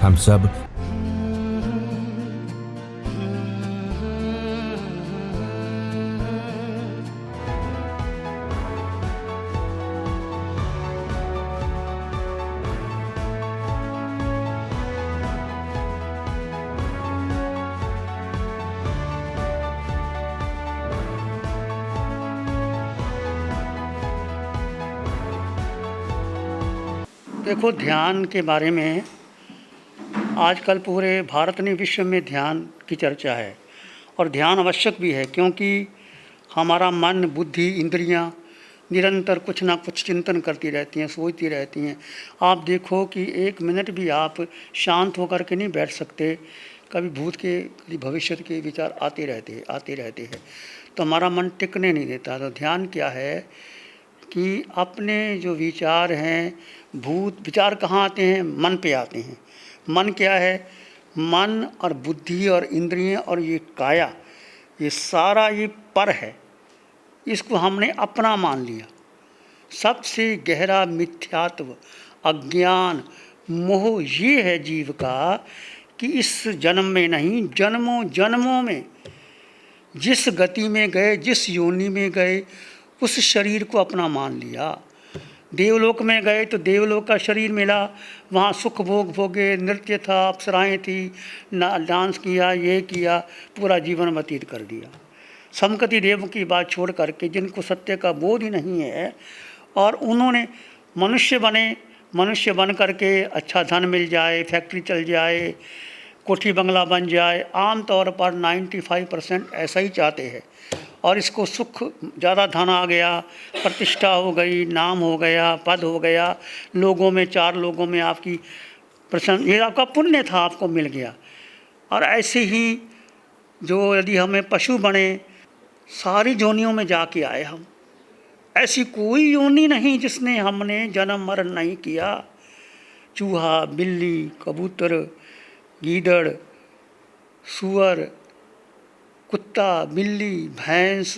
हम सब देखो, ध्यान के बारे में आजकल पूरे भारत ने विश्व में ध्यान की चर्चा है और ध्यान आवश्यक भी है, क्योंकि हमारा मन, बुद्धि, इंद्रियां निरंतर कुछ ना कुछ चिंतन करती रहती हैं, सोचती रहती हैं। आप देखो कि एक मिनट भी आप शांत होकर के नहीं बैठ सकते, कभी भूत के, कभी भविष्य के विचार आते रहते हैं, तो हमारा मन टिकने नहीं देता। तो ध्यान क्या है कि अपने जो विचार हैं, भूत विचार कहाँ आते हैं? मन पे आते हैं। मन क्या है? मन और बुद्धि और इंद्रियां और ये काया, ये सारा ये पर है, इसको हमने अपना मान लिया। सबसे गहरा मिथ्यात्व, अज्ञान, मोह ये है जीव का कि इस जन्म में नहीं, जन्मों जन्मों में जिस गति में गए, जिस योनि में गए, उस शरीर को अपना मान लिया। देवलोक में गए तो देवलोक का शरीर मिला, वहाँ सुख भोग भोगे, नृत्य था, अप्सराएँ थी, डांस किया, ये किया, पूरा जीवन व्यतीत कर दिया। समकति देव की बात छोड़ करके, जिनको सत्य का बोध ही नहीं है, और उन्होंने मनुष्य बन करके अच्छा धन मिल जाए, फैक्ट्री चल जाए, कोठी बंगला बन जाए, आम तौर पर 95% ऐसा ही चाहते हैं। और इसको सुख, ज़्यादा धन आ गया, प्रतिष्ठा हो गई, नाम हो गया, पद हो गया, लोगों में, 4 लोगों में आपकी प्रसन्न, ये आपका पुण्य था, आपको मिल गया। और ऐसे ही जो यदि हमें पशु बने, सारी योनियों में जाके आए हम, ऐसी कोई योनि नहीं जिसने हमने जन्म मरण नहीं किया। चूहा, बिल्ली, कबूतर, गीदड़, सुअर, कुत्ता, बिल्ली, भैंस,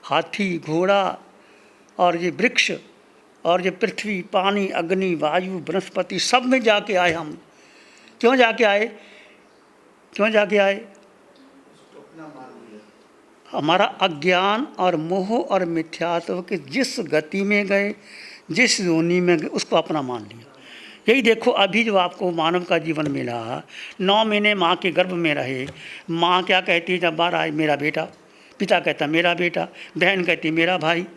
हाथी, घोड़ा, और ये वृक्ष, और ये पृथ्वी, पानी, अग्नि, वायु, वनस्पति, सब में जाके आए हम। क्यों जाके आए? हमारा अज्ञान और मोह और मिथ्यात्व के जिस गति में गए, जिस योनि में गए, उसको अपना मान लिया। यही देखो, अभी जो आपको मानव का जीवन मिला, 9 महीने माँ के गर्भ में रहे, माँ क्या कहती है जब बाहर आए? मेरा बेटा। पिता कहता मेरा बेटा, बहन कहती मेरा भाई।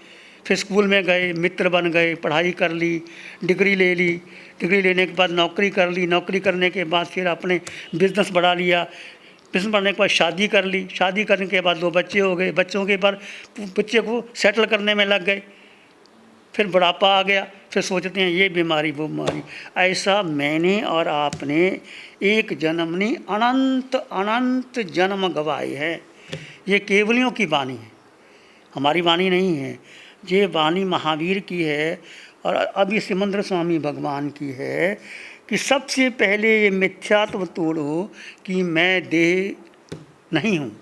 फिर स्कूल में गए, मित्र बन गए, पढ़ाई कर ली, डिग्री ले ली, डिग्री लेने के बाद नौकरी कर ली, नौकरी करने के बाद फिर अपने बिजनेस बढ़ा लिया, बिजनेस बढ़ने के बाद शादी कर ली, शादी करने के बाद 2 बच्चे हो गए, बच्चों के बाद बच्चे को सेटल करने में लग गए, फिर बुढ़ापा आ गया, फिर सोचते हैं ये बीमारी वो बीमारी। ऐसा मैंने और आपने एक जन्म नहीं, अनंत अनंत जन्म गवाए हैं। ये केवलियों की वाणी है, हमारी वाणी नहीं है। ये वाणी महावीर की है और अभी सिमंदर स्वामी भगवान की है कि सबसे पहले ये मिथ्यात्व तोड़ो कि मैं देह नहीं हूँ,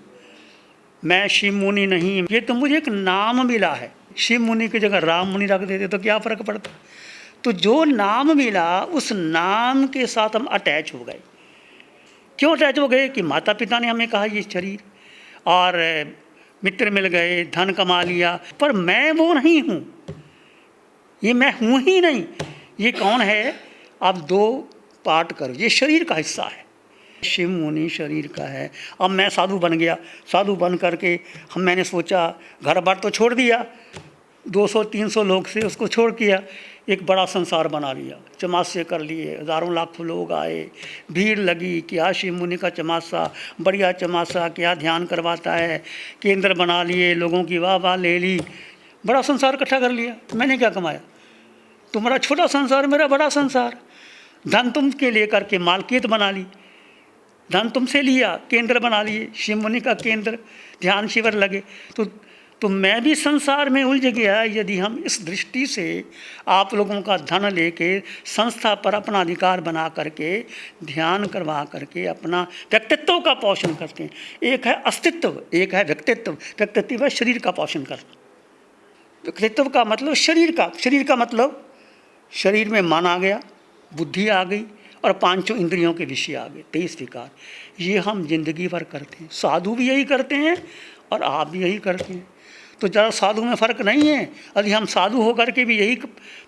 मैं शिव मुनि नहीं। ये तो मुझे एक नाम मिला है, शिव मुनि की जगह राम मुनि रख देते तो क्या फ़र्क पड़ता? तो जो नाम मिला, उस नाम के साथ हम अटैच हो गए। क्यों अटैच हो गए? कि माता पिता ने हमें कहा ये शरीर, और मित्र मिल गए, धन कमा लिया, पर मैं वो नहीं हूँ, ये मैं हूँ ही नहीं। ये कौन है? अब 2 पार्ट करो, ये शरीर का हिस्सा है, शिव मुनि शरीर का है। अब मैं साधु बन गया, साधु बन करके मैंने सोचा, घर बार तो छोड़ दिया, 200-300 लोग से उसको छोड़ किया, एक बड़ा संसार बना लिया, चमासे कर लिए, हज़ारों लाखों लोग आए, भीड़ लगी, क्या शिव मुनि का चमासा, बढ़िया चमासा, क्या ध्यान करवाता है, केंद्र बना लिए, लोगों की वाह ले ली, बड़ा संसार इकट्ठा कर लिया। मैंने क्या कमाया? तुम्हारा छोटा संसार, मेरा बड़ा संसार। धन तुम के लेकर के मालकियत बना ली, धन तुमसे लिया, केंद्र बना लिए, शिव मुनि का केंद्र, ध्यान शिविर लगे, तो मैं भी संसार में उलझ गया। यदि हम इस दृष्टि से आप लोगों का धन लेके संस्था पर अपना अधिकार बना करके ध्यान करवा करके अपना व्यक्तित्व का पोषण करते हैं, एक है अस्तित्व, एक है व्यक्तित्व। व्यक्तित्व है शरीर का पोषण करना, व्यक्तित्व का मतलब शरीर का मतलब शरीर में मन आ गया, बुद्धि आ गई, और पांचों इंद्रियों के विषय आ गए, 23 विकार। ये हम जिंदगी भर करते हैं, साधु भी यही करते हैं और आप भी यही करते हैं। तो ज़्यादा साधु में फ़र्क नहीं है। यदि हम साधु होकर के भी यही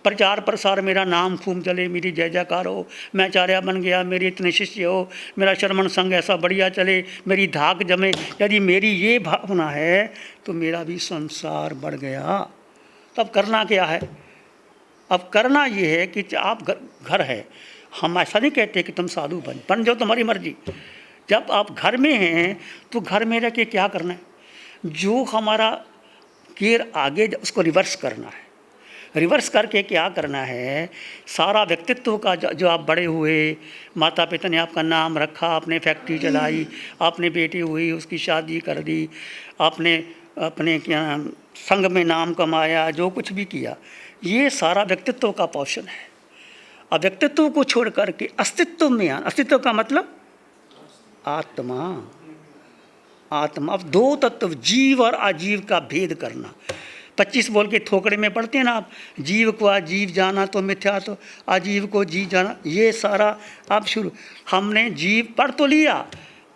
प्रचार प्रसार, मेरा नाम खूब चले, मेरी जय जयकार हो, मैं आचार्य बन गया, मेरे इतने शिष्य हो, मेरा श्रमण संघ ऐसा बढ़िया चले, मेरी धाक जमे, यदि मेरी ये भावना है तो मेरा भी संसार बढ़ गया। तब करना क्या है? अब करना ये है कि आप घर है, हम ऐसा नहीं कहते कि तुम साधु बन जाओ, तुम्हारी मर्जी। जब आप घर में हैं तो घर में रह के क्या करना है? जो हमारा गियर आगे उसको रिवर्स करना है। रिवर्स करके क्या करना है? सारा व्यक्तित्व का जो आप बड़े हुए, माता पिता ने आपका नाम रखा, आपने फैक्ट्री चलाई, आपने बेटी हुई, उसकी शादी कर दी, आपने अपने क्या संघ में नाम कमाया, जो कुछ भी किया, ये सारा व्यक्तित्व का पोषण है। अब व्यक्तित्व को छोड़ करके अस्तित्व में आना। अस्तित्व का मतलब आत्मा। आत्मा। अब दो तत्व, जीव और अजीव का भेद करना। 25 बोल के थोकड़े में पढ़ते हैं ना आप, जीव को अजीव जाना तो मिथ्या, तो अजीव को जीव जाना, ये सारा आप शुरू। हमने जीव पढ़ तो लिया,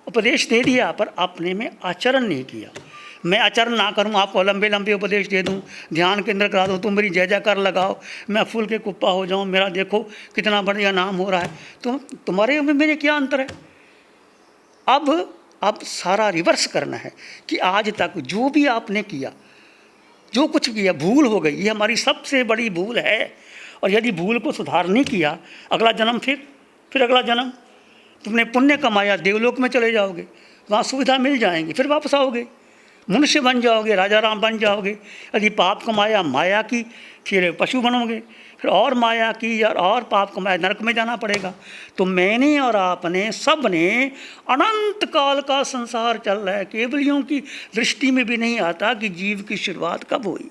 उपदेश दे दिया, पर अपने में आचरण नहीं किया। मैं आचरण ना करूं, आपको लंबे लंबे उपदेश दे दूं, ध्यान केंद्र करा दूं, तुम मेरी जय जयकार लगाओ, मैं फूल के कुप्पा हो जाऊं, मेरा देखो कितना बढ़िया नाम हो रहा है, तो तुम्हारे में मेरे क्या अंतर है? अब सारा रिवर्स करना है कि आज तक जो भी आपने किया, जो कुछ किया, भूल हो गई, ये हमारी सबसे बड़ी भूल है। और यदि भूल को सुधार नहीं किया, अगला जन्म फिर अगला जन्म, तुमने पुण्य कमाया, देवलोक में चले जाओगे, वहाँ सुविधा मिल जाएंगी, फिर वापस आओगे, मनुष्य बन जाओगे, राजा राम बन जाओगे। यदि पाप कमाया माया की, फिर पशु बनोगे, फिर और माया की और पाप कमाया, नरक में जाना पड़ेगा। तो मैंने और आपने सब ने अनंत काल का संसार चल रहा है, केवलियों की दृष्टि में भी नहीं आता कि जीव की शुरुआत कब हुई।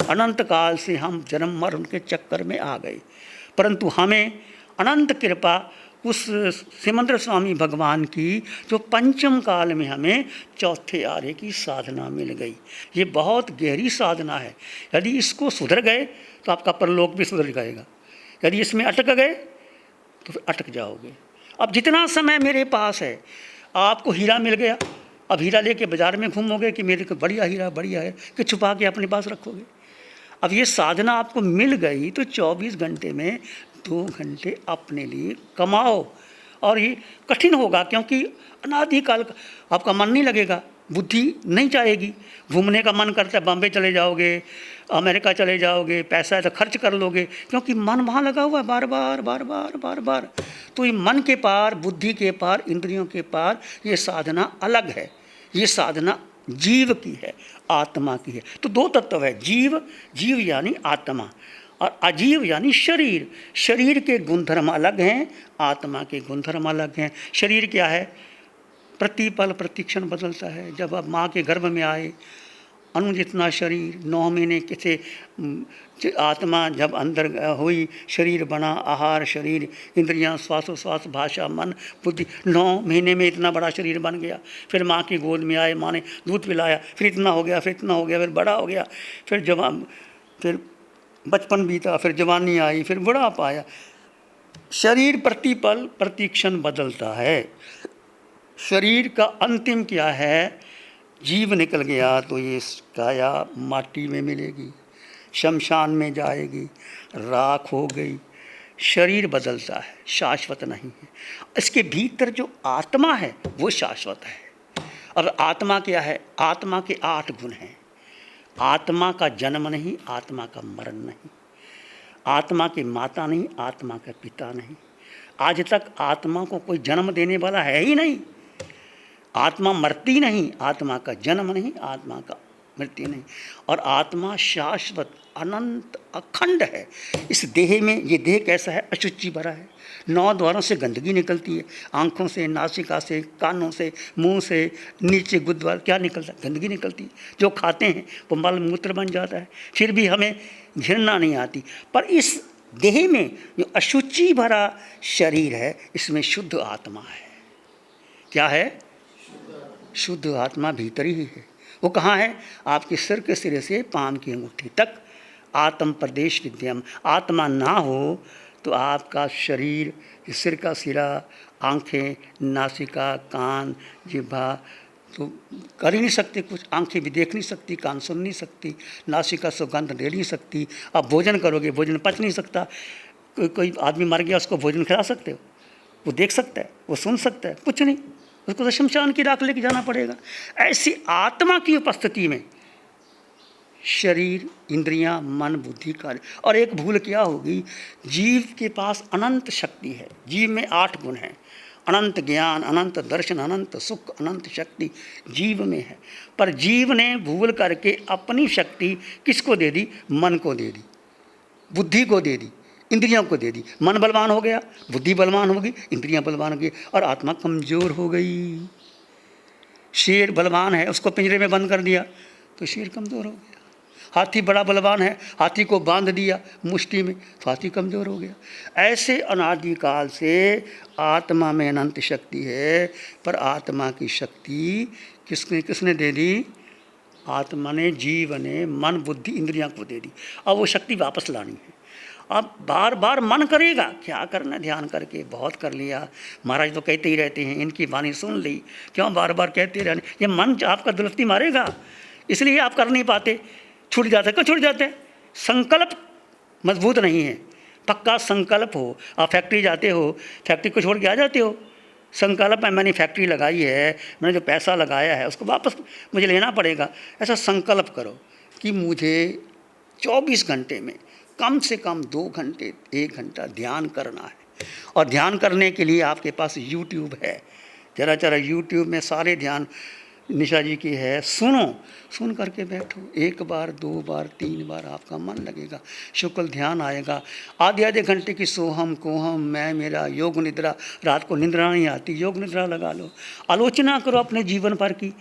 अनंत काल से हम जन्म मरण के चक्कर में आ गए, परंतु हमें अनंत कृपा उस सिमंद्र स्वामी भगवान की, जो पंचम काल में हमें चौथे आर्य की साधना मिल गई। ये बहुत गहरी साधना है। यदि इसको सुधर गए तो आपका परलोक भी सुधर जाएगा, यदि इसमें अटक गए तो फिर अटक जाओगे। अब जितना समय मेरे पास है, आपको हीरा मिल गया, अब हीरा लेके बाज़ार में घूमोगे कि मेरे को बढ़िया हीरा बढ़िया है, कि छुपा के अपने पास रखोगे? अब ये साधना आपको मिल गई तो 24 घंटे में 2 घंटे अपने लिए कमाओ। और ये कठिन होगा, क्योंकि अनादिकाल का आपका मन नहीं लगेगा, बुद्धि नहीं चाहेगी। घूमने का मन करता है, बॉम्बे चले जाओगे, अमेरिका चले जाओगे, पैसा है तो खर्च कर लोगे, क्योंकि मन वहाँ लगा हुआ है बार बार बार बार बार बार। तो ये मन के पार, बुद्धि के पार, इंद्रियों के पार ये साधना अलग है। ये साधना जीव की है, आत्मा की है। तो दो तत्व है, जीव यानी आत्मा, और अजीव यानी शरीर। शरीर के गुणधर्म अलग हैं, आत्मा के गुणधर्म अलग हैं। शरीर क्या है? प्रतिपल प्रतिक्षण बदलता है। जब आप माँ के गर्भ में आए, अणु जितना शरीर, 9 महीने किसे आत्मा जब अंदर हुई, शरीर बना, आहार, शरीर, इंद्रियां, श्वासोश्वास, भाषा, मन, बुद्धि, 9 महीने में इतना बड़ा शरीर बन गया। फिर माँ की गोद में आए, माँ ने दूध पिलाया, फिर इतना हो गया, फिर इतना हो गया, फिर बड़ा हो गया, फिर जवान, फिर बचपन बीता, फिर जवानी आई, फिर बुढ़ापा आया। शरीर प्रतिपल प्रतिक्षण बदलता है। शरीर का अंतिम क्या है? जीव निकल गया तो ये काया माटी में मिलेगी, शमशान में जाएगी, राख हो गई। शरीर बदलता है, शाश्वत नहीं है। इसके भीतर जो आत्मा है वो शाश्वत है। और आत्मा क्या है? आत्मा के 8 गुण हैं। आत्मा का जन्म नहीं, आत्मा का मरण नहीं, आत्मा की माता नहीं, आत्मा का पिता नहीं। आज तक आत्मा को कोई जन्म देने वाला है ही नहीं। आत्मा मरती नहीं, आत्मा का जन्म नहीं, आत्मा का मृत्यु नहीं। और आत्मा शाश्वत, अनंत, अखंड है। इस देह में, ये देह कैसा है? अशुचि भरा है। 9 द्वारों से गंदगी निकलती है, आँखों से, नासिका से, कानों से, मुंह से, नीचे गुद्वार, क्या निकलता है? गंदगी निकलती है। जो खाते हैं वो मल मूत्र बन जाता है, फिर भी हमें घृणा नहीं आती। पर इस देह में जो अशुचि भरा शरीर है, इसमें शुद्ध आत्मा है। क्या है? शुद्ध आत्मा भीतर ही है। वो कहाँ है? आपके सिर के सिरे से पाँव की अंगूठी तक। आत्म प्रदेश विद्यम। आत्मा ना हो तो आपका शरीर, सिर का सिरा, आँखें, नासिका, कान, जिह्वा तो कर ही नहीं सकते कुछ। आंखें भी देख नहीं सकती, कान सुन नहीं सकती, नासिका सुगंध ले नहीं सकती। आप भोजन करोगे, भोजन पच नहीं सकता। कोई आदमी मर गया, उसको भोजन खिला सकते हो? वो देख सकता है, वो सुन सकता है? कुछ नहीं। उसको तो शमशान की राख लेके जाना पड़ेगा। ऐसी आत्मा की उपस्थिति में शरीर, इंद्रियां, मन, बुद्धि, कार्य। और एक भूल क्या होगी, जीव के पास अनंत शक्ति है। जीव में 8 गुण हैं। अनंत ज्ञान, अनंत दर्शन, अनंत सुख, अनंत शक्ति जीव में है। पर जीव ने भूल करके अपनी शक्ति किसको दे दी? मन को दे दी, बुद्धि को दे दी, इंद्रियों को दे दी। मन बलवान हो गया, बुद्धि बलवान हो गई, इंद्रियां बलवान हो गई और आत्मा कमजोर हो गई। शेर बलवान है, उसको पिंजरे में बंद कर दिया तो शेर कमजोर हो गया। हाथी बड़ा बलवान है, हाथी को बांध दिया मुष्टि में तो हाथी कमज़ोर हो गया। ऐसे अनादिकाल से आत्मा में अनंत शक्ति है, पर आत्मा की शक्ति किसने किसने दे दी? आत्मा ने, जीव ने मन बुद्धि इंद्रियां को दे दी। अब वो शक्ति वापस लानी है। अब बार बार मन करेगा, क्या करना, ध्यान करके बहुत कर लिया, महाराज तो कहते ही रहते हैं, इनकी वाणी सुन ली, क्यों बार बार कहते रहने? ये मन आपका दुलफ्ती मारेगा, इसलिए आप कर नहीं पाते, छूट जाते। क्यों छूट जाते? संकल्प मजबूत नहीं है। पक्का संकल्प हो, आप फैक्ट्री जाते हो, फैक्ट्री को छोड़ के आ जाते हो। संकल्प है, मैंने फैक्ट्री लगाई है, मैंने जो पैसा लगाया है उसको वापस मुझे लेना पड़ेगा। ऐसा संकल्प करो कि मुझे 24 घंटे में कम से कम 2 घंटे 1 घंटा ध्यान करना है। और ध्यान करने के लिए आपके पास यूट्यूब है, जरा यूट्यूब में सारे ध्यान निशा जी की है, सुन करके बैठो। 1 बार 2 बार 3 बार आपका मन लगेगा, शुक्ल ध्यान आएगा। आधे घंटे की सोहम कोहम मैं मेरा योग निद्रा, रात को निद्रा नहीं आती, योग निद्रा लगा लो। आलोचना करो अपने जीवन पर की,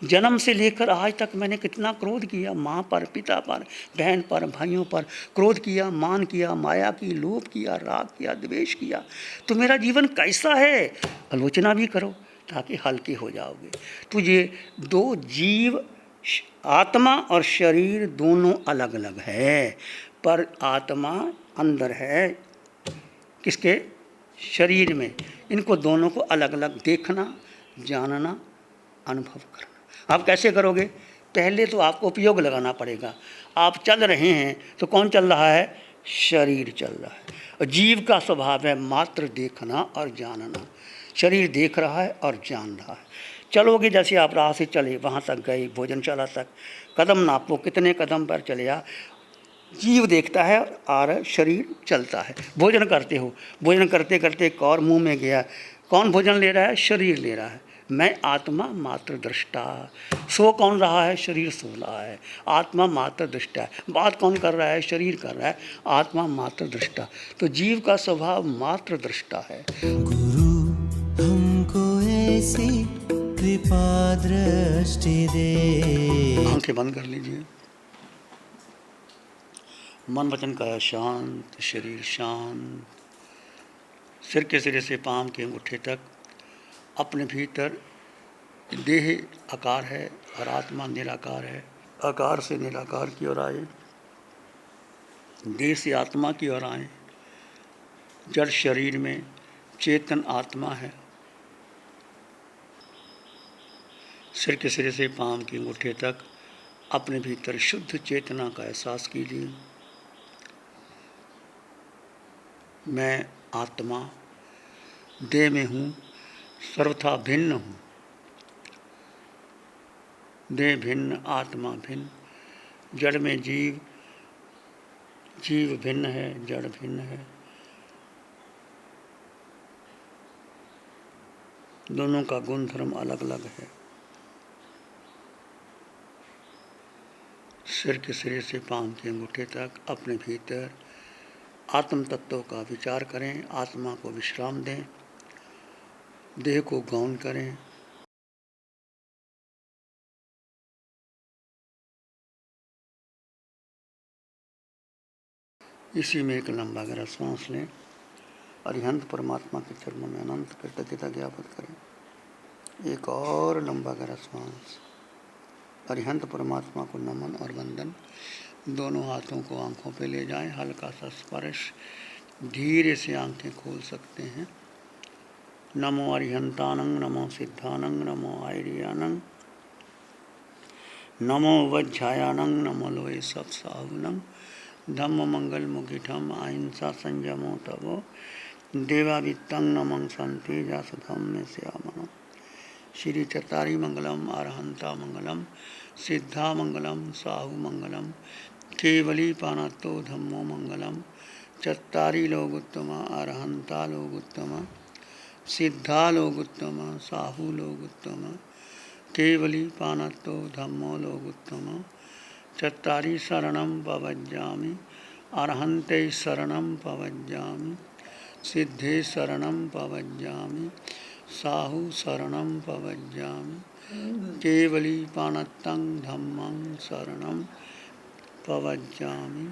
जन्म से लेकर आज तक मैंने कितना क्रोध किया, माँ पर, पिता पर, बहन पर, भाइयों पर क्रोध किया, मान किया, माया की, लोभ किया, राग किया, द्वेष किया, तो मेरा जीवन कैसा है? आलोचना भी करो ताकि हल्के हो जाओगे। तो ये 2 जीव, आत्मा और शरीर दोनों अलग अलग है, पर आत्मा अंदर है किसके? शरीर में। इनको दोनों को अलग अलग देखना, जानना, अनुभव करना। आप कैसे करोगे? पहले तो आपको उपयोग लगाना पड़ेगा। आप चल रहे हैं तो कौन चल रहा है? शरीर चल रहा है। और जीव का स्वभाव है मात्र देखना और जानना। शरीर देख रहा है और जान रहा है। चलोगे, जैसे आप राह से चले, वहाँ तक गए, भोजनशाला तक, कदम नापो कितने कदम पर चले। जीव देखता है और शरीर चलता है। भोजन करते हो, भोजन करते करते एक और मुँह में गया, कौन भोजन ले रहा है? शरीर ले रहा है। मैं आत्मा मात्र दृष्टा। सो कौन रहा है? शरीर सो रहा है, आत्मा मात्र दृष्टा है। बात कौन कर रहा है? शरीर कर रहा है, आत्मा मात्र दृष्टा। तो जीव का स्वभाव मात्र दृष्टा है। गुरु हमको ऐसी कृपा दृष्टि दे। आंखें बंद कर लीजिए, मन वचन काया शांत, शरीर शांत। सिर के सिरे से पांव के अंगूठे तक अपने भीतर देह आकार है और आत्मा निराकार है। आकार से निराकार की ओर आए, देह से आत्मा की ओर आए। जड़ शरीर में चेतन आत्मा है। सिर के सिरे से पांव के अंगूठे तक अपने भीतर शुद्ध चेतना का एहसास कीजिए। मैं आत्मा देह में हूँ, सर्वथा भिन्न हूँ। देह भिन्न, आत्मा भिन्न, जड़ में जीव, जीव भिन्न है, जड़ भिन्न है। दोनों का गुण धर्म अलग अलग है। सिर के सिरे से पांव के अंगूठे तक अपने भीतर आत्म तत्व का विचार करें, आत्मा को विश्राम दें, देह को गौण करें। इसी में एक लंबा गहरा सांस लें। अरिहंत परमात्मा के चरणों में अनंत कृतज्ञता ज्ञापित करें। एक और लंबा गहरा सांस। अरिहंत परमात्मा को नमन और वंदन। दोनों हाथों को आंखों पे ले जाएं, हल्का सा स्पर्श, धीरे से आंखें खोल सकते हैं। नमो अरिहंतानंग, नमो सिद्धानंग, नमो आयरियानंग, नमो वज्झायानंग, नमो लोए सत्साहुनंग, धम्म मंगल मुखिठम अहिंसा संयमो तवो देवावित्तं नमं संति जासधम में श्यामनम। श्री चत्तारी मंगलम, अरहंता मंगलम, सिद्धा मंगलम, साहु मंगलम, केवली पानत्तो धम्मो मंगलम। चत्तारी लोगुत्तम, अरहंता लोगुत्तम, सिद्धा लोगुत्तम, साहु लोगुत्तम, केवली पानत्तो धम्मो लोगुत्तम। चत्तारी शरणं पवज्जामि, अरहन्ते शरणं पवज्जामि, सिद्धे शरणं पवज्जामि, साहु शरणं पवज्जामि, केवली पानत्तं धम्मं शरणं पवज्जामि।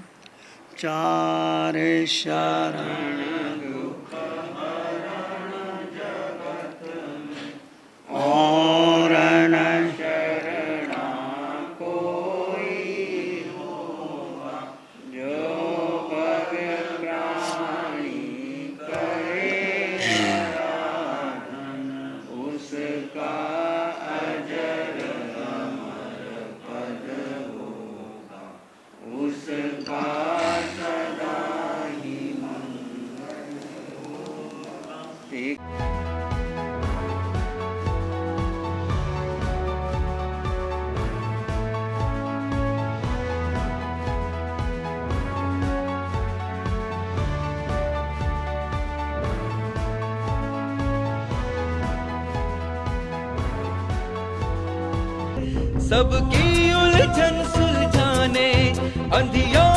चारे शरण और न शरणा कोई होगा, जो पग प्राणी करे आराधन, उसका अजर अमर पद होगा, उसका सदा ही मंगल होगा। सबकी उलझन सुलझाने, अंधियों